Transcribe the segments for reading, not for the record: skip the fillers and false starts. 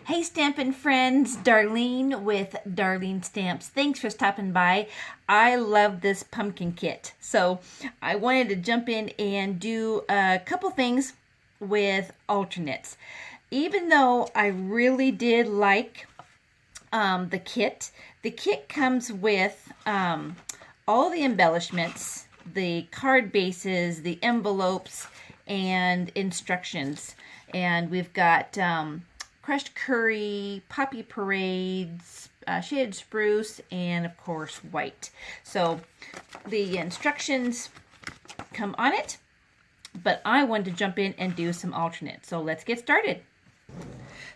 Hey Stampin' friends, Darlene with Darlene Stamps. Thanks for stopping by. I love this pumpkin kit. So I wanted to jump in and do a couple things with alternates. Even though I really did like the kit comes with all the embellishments, the card bases, the envelopes, and instructions. And we've got crushed curry, poppy parades, shaded spruce, and of course white. So the instructions come on it, but I wanted to jump in and do some alternates. So let's get started.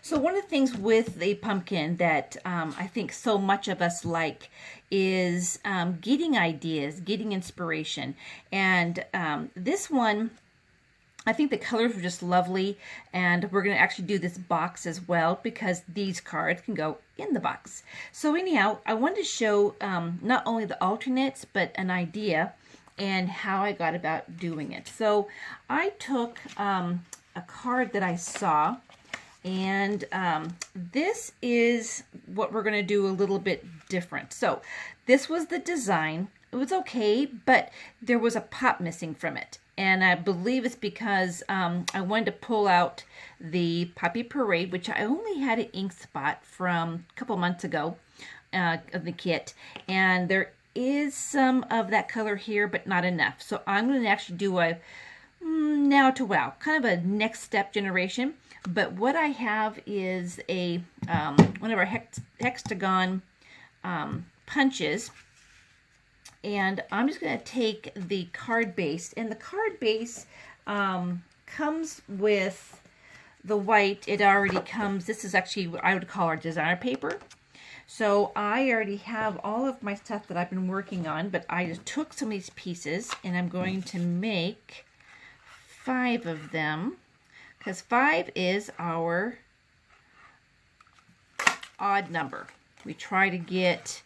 So one of the things with the pumpkin that I think so much of us like is getting ideas, getting inspiration. And this one, I think the colors were just lovely, and we're going to actually do this box as well because these cards can go in the box. So anyhow, I wanted to show not only the alternates, but an idea and how I got about doing it. So I took a card that I saw, and this is what we're going to do a little bit different. So this was the design. It was okay, but there was a pop missing from it. And I believe it's because I wanted to pull out the Poppy Parade, which I only had an ink spot from a couple months ago of the kit. And there is some of that color here, but not enough. So I'm going to actually do a now to wow, kind of a next step generation. But what I have is a one of our hexagon punches. And I'm just going to take the card base, and the card base comes with the white. It already comes, this is actually what I would call our designer paper. So I already have all of my stuff that I've been working on, but I just took some of these pieces, and I'm going to make 5 of them, because 5 is our odd number. We try to get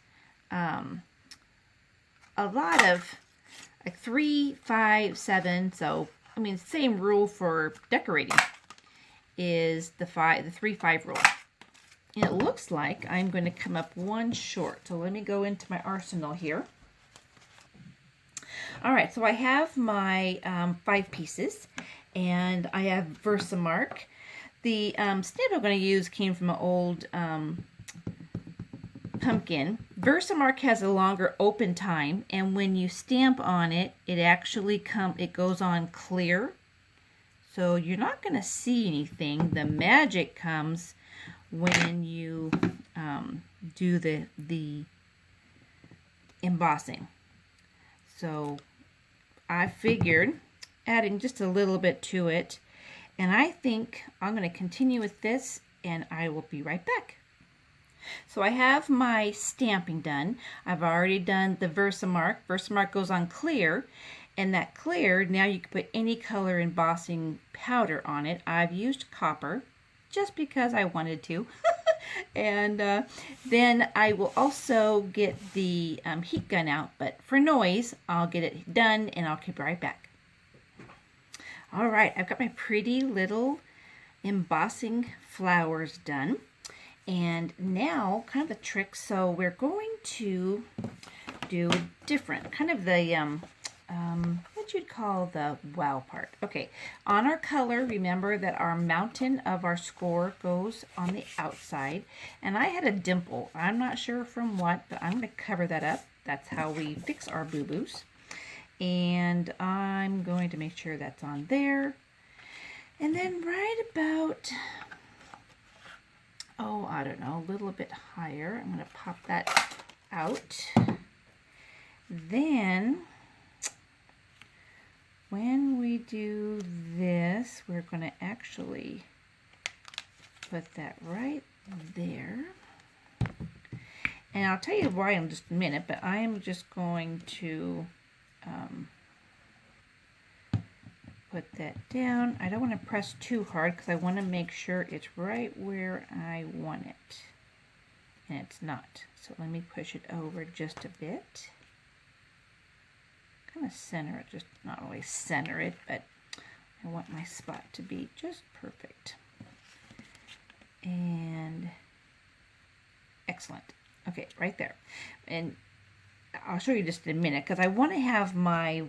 a lot of like 3, 5, 7. So I mean, same rule for decorating is the 3, 5 rule. And it looks like I'm going to come up one short. So let me go into my arsenal here. All right, so I have my 5 pieces, and I have Versamark. The stamp I'm going to use came from an old pumpkin. Versamark has a longer open time, and when you stamp on it, it actually goes on clear. So you're not going to see anything. The magic comes when you do the embossing. So I figured adding just a little bit to it, and I think I'm going to continue with this, and I will be right back. So I have my stamping done. I've already done the Versamark. Versamark goes on clear, and that clear, now you can put any color embossing powder on it. I've used copper just because I wanted to. And then I will also get the heat gun out, but for noise, I'll get it done and I'll keep right back. All right, I've got my pretty little embossing flowers done. And now, kind of a trick, so we're going to do a different, kind of the, what you'd call the wow part. Okay, on our color, remember that our mountain of our score goes on the outside. And I had a dimple. I'm not sure from what, but I'm going to cover that up. That's how we fix our boo-boos. And I'm going to make sure that's on there. And then right about, oh, I don't know, a little bit higher. I'm going to pop that out. Then, when we do this, we're going to actually put that right there. And I'll tell you why in just a minute, but I am just going to put that down. I don't want to press too hard because I want to make sure it's right where I want it. And it's not. So let me push it over just a bit. Kind of center it, just not really center it, but I want my spot to be just perfect. And Excellent. Okay, right there. And I'll show you just in a minute because I want to have my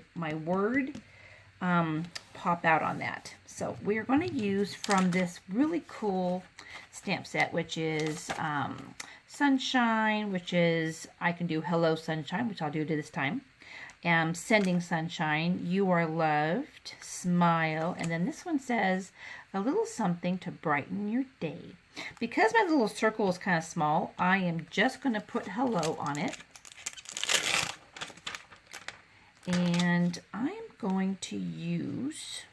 word pop out on that. So we're going to use from this really cool stamp set, which is Sunshine, which is, I can do Hello Sunshine, which I'll do this time. Sending Sunshine, You Are Loved, Smile, and then this one says a little something to brighten your day. Because my little circle is kind of small, I am just going to put hello on it. And I'm going to use,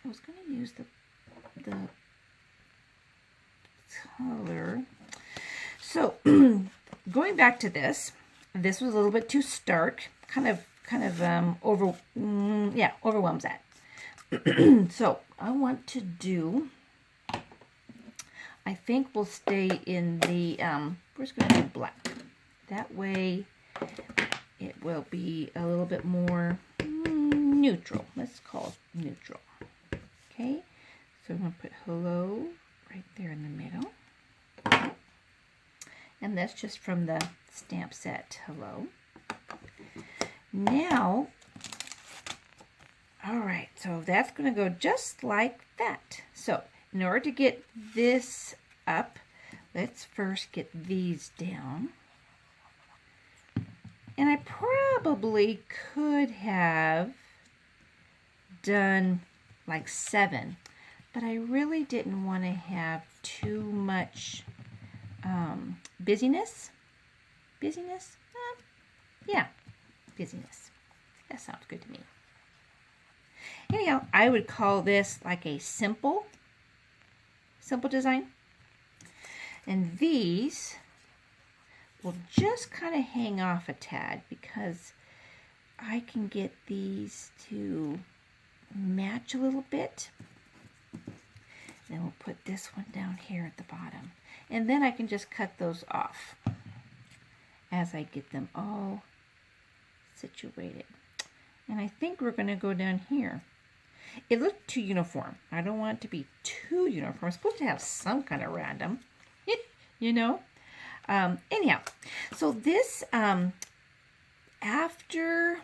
I was going to use the color. So going back to this was a little bit too stark, kind of overwhelms that. So I want to do, I think we'll stay in the, we're just going to do black. That way it will be a little bit more neutral. Let's call it neutral. Okay, so I'm going to put hello right there in the middle. And that's just from the stamp set, hello. Now, all right, so that's going to go just like that. So in order to get this up, let's first get these down. And I probably could have done like 7, but I really didn't want to have too much busyness. Busyness? Yeah, busyness. That sounds good to me. Anyhow, I would call this like a simple design. And these will just kind of hang off a tad because I can get these to match a little bit. Then we'll put this one down here at the bottom. And then I can just cut those off as I get them all situated. And I think we're going to go down here. It looked too uniform. I don't want it to be too uniform. It's supposed to have some kind of random, you know. Anyhow, so this, after,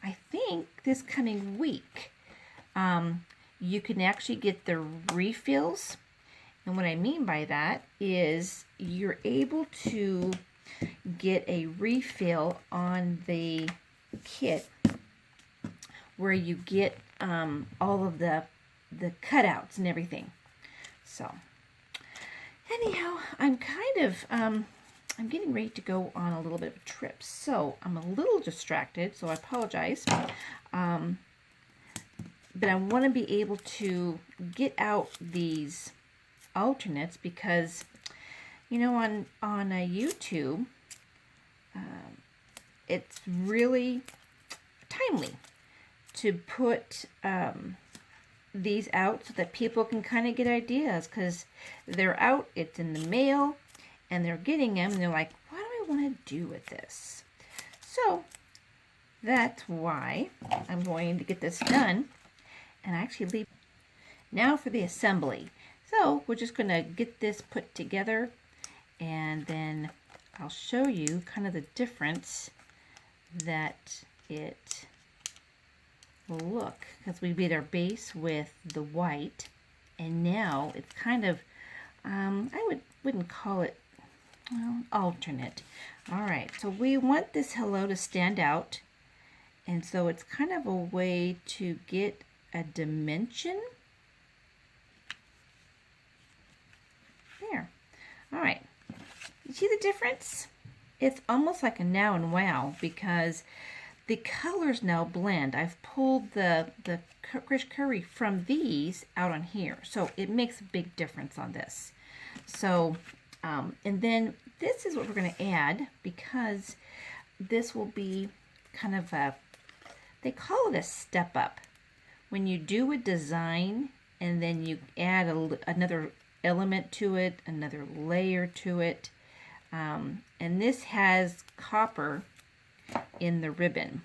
I think, this coming week, you can actually get the refills. And what I mean by that is you're able to get a refill on the kit where you get all of the cutouts and everything. So anyhow, I'm kind of I'm getting ready to go on a little bit of a trip, so I'm a little distracted, so I apologize. But I want to be able to get out these alternates because, you know, on YouTube, it's really timely to put these out so that people can kind of get ideas, because they're out, it's in the mail, and they're getting them, and they're like, what do I want to do with this? So that's why I'm going to get this done and actually leave. Now for the assembly. So we're just going to get this put together, and then I'll show you kind of the difference that it will look, because we made our base with the white, and now it's kind of I wouldn't call it, well, alternate. All right, so we want this hello to stand out, and so it's kind of a way to get a dimension there. All right, you see the difference? It's almost like a now and wow, because the colors now blend. I've pulled the Krish Curry from these out on here, so it makes a big difference on this. So, and then this is what we're going to add, because this will be kind of a, they call it a step up. When you do a design and then you add another element to it, another layer to it, and this has copper in the ribbon.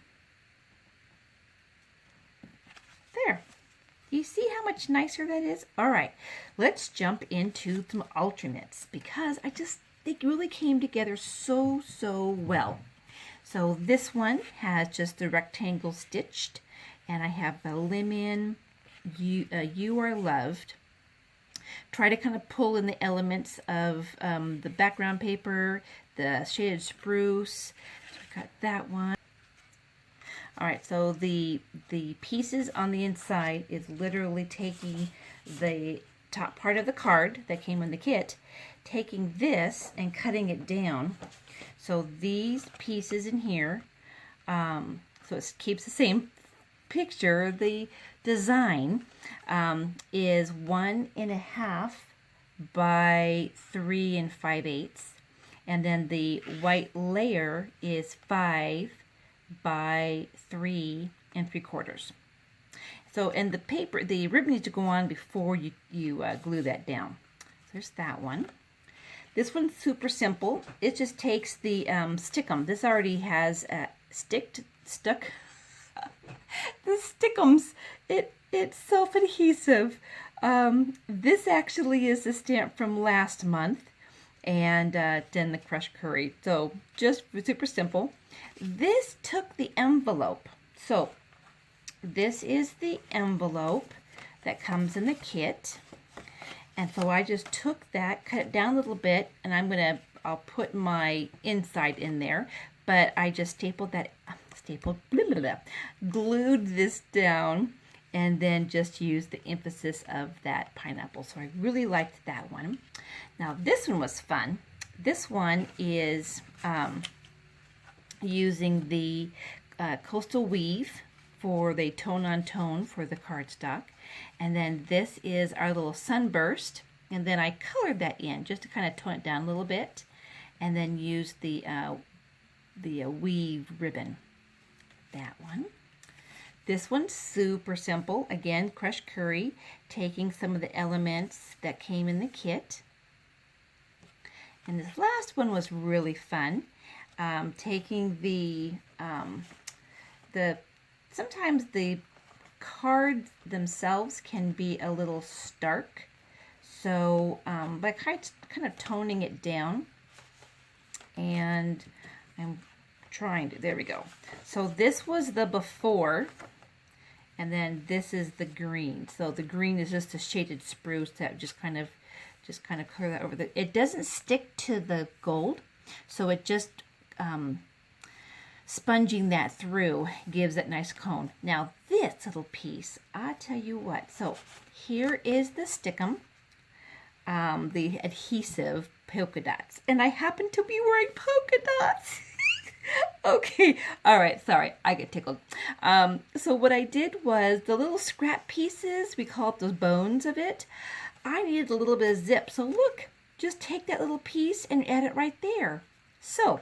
There. You see how much nicer that is? All right, let's jump into some alternates, because I just they really came together so well. So this one has just the rectangle stitched, and I have the lemon, you are loved. Try to kind of pull in the elements of the background paper, the shaded spruce. So we got that one. All right, so the pieces on the inside is literally taking the top part of the card that came in the kit, taking this and cutting it down. So these pieces in here, so it keeps the same picture. The design is 1.5 by 3 5/8, and then the white layer is 5 by 3 3/4. So, and the paper, the ribbon needs to go on before you glue that down. So there's that one. This one's super simple. It just takes the stickum. This already has stuck. The stickums. It's self-adhesive. This actually is a stamp from last month, and then the crushed curry. So just super simple. This took the envelope. So this is the envelope that comes in the kit. And so I just took that, cut it down a little bit, and I'll put my inside in there. But I just stapled that, glued this down, and then just used the emphasis of that pineapple. So I really liked that one. Now this one was fun. This one is using the coastal weave for the tone-on-tone for the cardstock. And then this is our little sunburst. And then I colored that in just to kind of tone it down a little bit. And then use the weave ribbon. That one. This one's super simple. Again, crushed curry, taking some of the elements that came in the kit. And this last one was really fun. Taking sometimes the cards themselves can be a little stark. So by kind of toning it down, and I'm trying to, there we go. So this was the before, and then this is the green. So the green is just a shaded spruce that just kind of color that over it doesn't stick to the gold, so it just sponging that through gives that nice cone. Now this little piece, I tell you what, so here is the stickum, the adhesive polka dots, and I happen to be wearing polka dots. Okay, all right, sorry, I get tickled. So what I did was the little scrap pieces, we call it those bones of it, I needed a little bit of zip. So look, just take that little piece and add it right there. So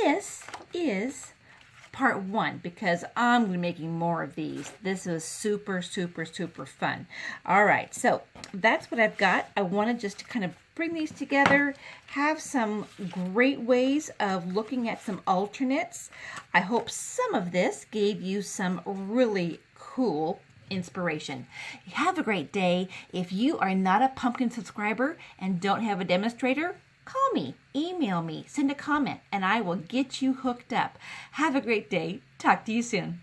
this is part 1, because I'm going to be making more of these. This is super fun. All right, so that's what I've got. I wanted just to kind of bring these together, have some great ways of looking at some alternates. I hope some of this gave you some really cool inspiration. Have a great day. If you are not a Pumpkin subscriber and don't have a demonstrator, call me, email me, send a comment, and I will get you hooked up. Have a great day. Talk to you soon.